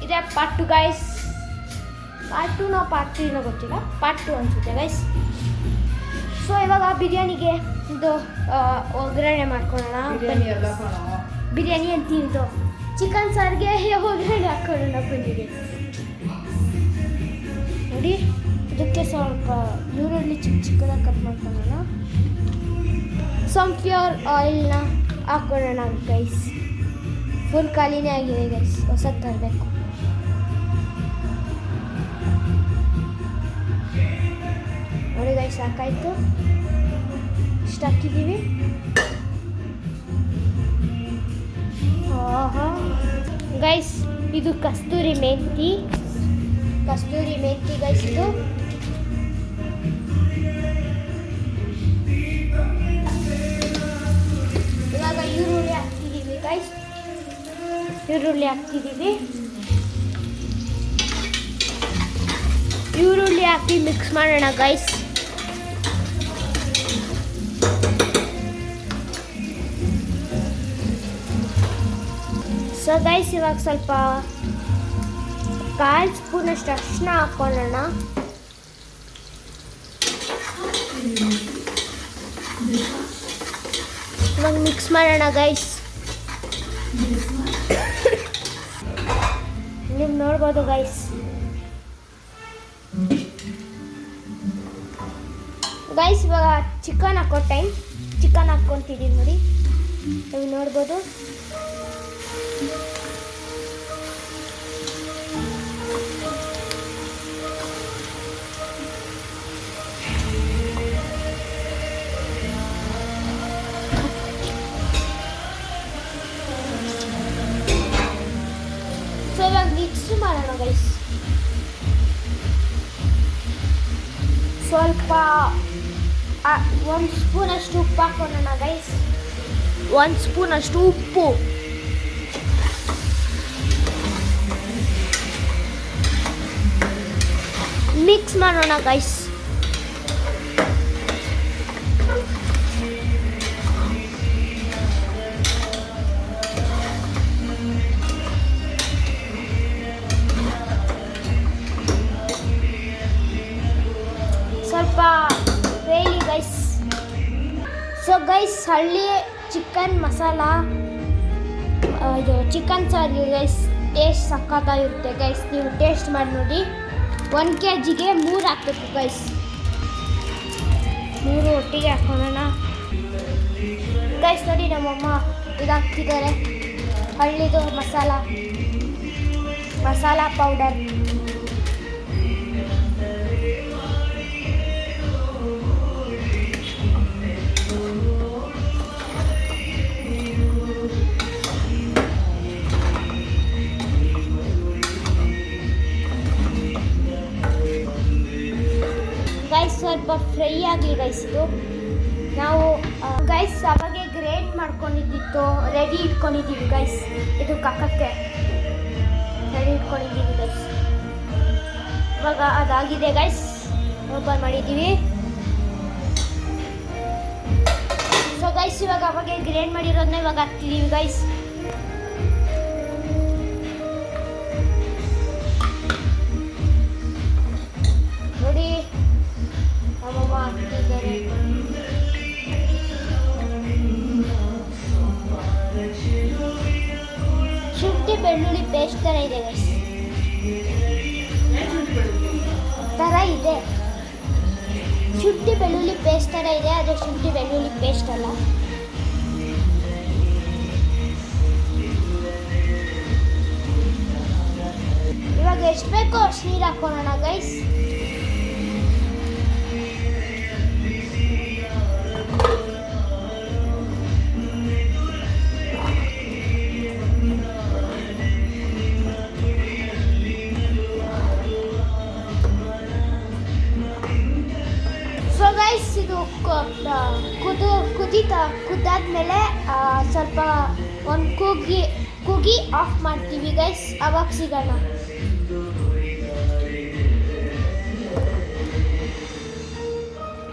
ಇದೇ part 2 guys. Part 2 part 3 ಗೊತ್ತಿಲ್ಲ, part 2 ಅನಿಸುತ್ತೆ ಗೈಸ್. ಸೊ ಇವಾಗ ಬಿರಿಯಾನಿಗೆ ಇದು ಒಗ್ಗರಣೆ ಮಾಡ್ಕೊಳ್ಳೋಣ. ಬಿರಿಯಾನಿ ಅಂತಿದ್ದು ಚಿಕನ್ ಸಾರಿಗೆ ಒಗ್ಗರಣೆ ಹಾಕೊಳ್ಳೋಣ ಬಂದಿದೆ ನೋಡಿ. ಇದಕ್ಕೆ ಸ್ವಲ್ಪ ಈರುಳ್ಳಿ ಚಿಕ್ಕದಾಗಿ ಕಟ್ ಮಾಡ್ಕೊಳ್ಳೋಣ. ಸನ್ಫ್ಲವರ್ ಆಯಿಲ್ನ ಹಾಕೊಳ್ಳೋಣ ಗೈಸ್. ಫುಲ್ ಖಾಲಿನೇ ಆಗಿದೆ ಗೈಸ್, ಹೊಸದು ತರಬೇಕು. ನೋಡಿ ಗೈಸ್, ಸಾಕಾಯಿತು, ಇಷ್ಟು ಹಾಕಿದ್ದೀವಿ. ಗೈಸ್ ಇದು ಕಸ್ತೂರಿ ಮೆಂತಿ ಗೈಸ್. ಇದು ಇವಾಗ ಈರುಳ್ಳಿ ಹಾಕ್ತಿದ್ದೀವಿ ಗೈಸ್. ಈರುಳ್ಳಿ ಹಾಕಿ ಮಿಕ್ಸ್ ಮಾಡೋಣ ಗೈಸ್. ಸೊ ಗೈಸ್ ಇವಾಗ ಸ್ವಲ್ಪ 1/4 ಸ್ಪೂನಷ್ಟು ಅರಿಶಿನ ಹಾಕೊಳ್ಳೋಣ. ಇವಾಗ ಮಿಕ್ಸ್ ಮಾಡೋಣ ಗೈಸ್. ನೀವು ನೋಡ್ಬೋದು ಗೈಸ್. ಇವಾಗ ಚಿಕನ್ ಹಾಕೋ ಟೈಮ್. ಚಿಕನ್ ಹಾಕ್ಕೊತಿದ್ದೀವಿ ನೋಡಿ, ನೀವು ನೋಡ್ಬೋದು. ಸೊ ಇವಾಗ ಮಿಕ್ಸ್ ಮಾಡೋಣ ಗೈಸ್. ಸ್ವಲ್ಪ 1 ಸ್ಪೂನಷ್ಟು ಉಪ್ಪು ಹಾಕೋಣ ಗೈಸ್. 1 ಸ್ಪೂನಷ್ಟು ಉಪ್ಪು. ಮಿಕ್ಸ್ ಮಾಡೋಣ ಗೈಸ್. ಸ್ವಲ್ಪ ಬೇಲಿ ಗೈಸ್. ಸೊ ಗೈಸ್, ಹಳ್ಳಿ ಚಿಕನ್ ಮಸಾಲ, ಇದು ಚಿಕನ್ ಸಾರಿಗೆ ಗೈಸ್ ಟೇಸ್ಟ್ ಸಕ್ಕತ್ತಾಗಿರುತ್ತೆ ಗೈಸ್. ನೀವು ಟೇಸ್ಟ್ ಮಾಡಿ ನೋಡಿ. 1 kgಗೆ 3 ಹಾಕಬೇಕು ಗೈಸ್. 3 ಒಟ್ಟಿಗೆ ಹಾಕೋಣ ಗೈಸ್. ನೋಡಿ ನಮ್ಮಮ್ಮ ಇದು ಹಾಕ್ತಿದ್ದಾರೆ, ಹಳ್ಳಿದು ಮಸಾಲ ಪೌಡರ್. ಗೈಸ್ ಸ್ವಲ್ಪ ಫ್ರೈ ಆಗಲಿ ಗೈಸ್. ಇದು ನಾವು ಗೈಸ್ ಅವಾಗೆ ಗ್ರೇಟ್ ಮಾಡ್ಕೊಂಡಿದ್ದಿತ್ತು, ರೆಡಿ ಇಟ್ಕೊಂಡಿದ್ದೀವಿ ಗೈಸ್. ಇದು ಕಕ್ಕಕ್ಕೆ ರೆಡಿ ಇಟ್ಕೊಂಡಿದ್ದೀವಿ ಗೈಸ್. ಇವಾಗ ಅದಾಗಿದೆ ಗೈಸ್, ಓಪನ್ ಮಾಡಿದ್ದೀವಿ. ಸೊ ಗೈಸ್ ಇವಾಗ ಅವಾಗೆ ಗ್ರೇಟ್ ಮಾಡಿರೋದನ್ನ ಇವಾಗ ಹಾಕ್ತಿದ್ದೀವಿ ಗೈಸ್. ನೋಡಿ ನಮ್ಮಮ್ಮ ಹಾಕ್ತಿದ್ದಾರೆ. ಶುಂಠಿ ಬೆಳ್ಳುಳ್ಳಿ ಪೇಸ್ಟ್ ಥರ ಇದೆ ಗೈಸ್. ಶುಂಠಿ ಬೆಳ್ಳುಳ್ಳಿ ಪೇಸ್ಟ್ ಥರ ಇದೆ, ಆದರೆ ಶುಂಠಿ ಬೆಳ್ಳುಳ್ಳಿ ಪೇಸ್ಟ್ ಅಲ್ಲ. ಇವಾಗ ಎಷ್ಟು ಬೇಕೋ ಅಷ್ಟು ನೀರು ಹಾಕೋಣ ಗೈಸ್. ಇದು ಕುದ್ದಾದ್ಮೇಲೆ ಸ್ವಲ್ಪ ಒಂದು ಕೂಗಿ ಆಫ್ ಮಾಡ್ತೀವಿ ಗೈಸ್. ಅವಾಗ ಸಿಗೋಣ.